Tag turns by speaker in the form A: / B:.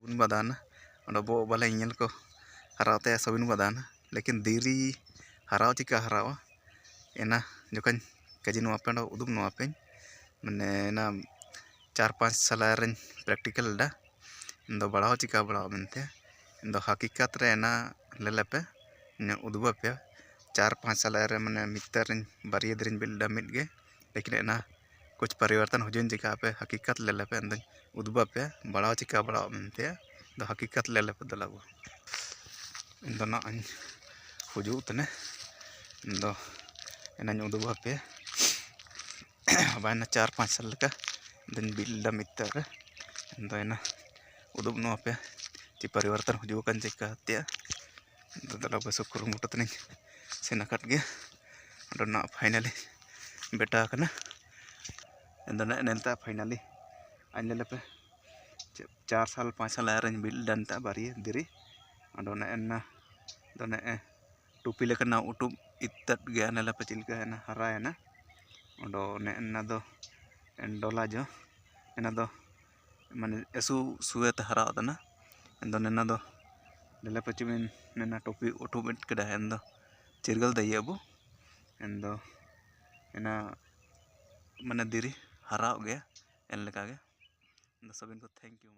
A: बदान और बो बाले इंजल को हराते सबिन बदान लेकिन दीरी हराव चिका हरावा एना जोकन कजी पे उदुम पे मैंने ना 4-5 साल प्रैक्टिकल डा दो बढ़ाव चिका बढ़ाव मनते दो हकीकत रे ना लेलेपे उदुबा पे 4-5 साल मैंने मितर बारिय दिन बिल्डा मिटगे लेकिन एना कुछ परिवर्तन हुजून चिका पे हकीकत लेलेपे उदुबा पे बढ़ाव चिका बढ़ाव मनते दो हकीकत लेलेपे दलाबो दो ना हुजू तने दो एना उदुबा पे बायना 4-5 साल का दिन बिल्डा मितर दो एना उदुब नो पे ची परिवर्तन हुजू kan चिका ते दला बस कुरुमुटु तने सेनाकट गे ना फाइनली बेटा कना ना नेलता फाइनली अन पे 4 साल 5 साल आरन बिल्डा बारी दिरी अडोना एना दोने टुपी लेकना उटुब इत्तत गे नेला पे चिलका एना हरायना ओडो ने एना दो एंडोला जो एना दो माने एसु सुएत हराव दना एंदो नेना दो नेला पे चिमिन नेना टोपी उटुब इट केदा एंदो चिरगल दयबो एंदो एना माने दिरी हराव गे एन लेका गे सबन को थैंक यू।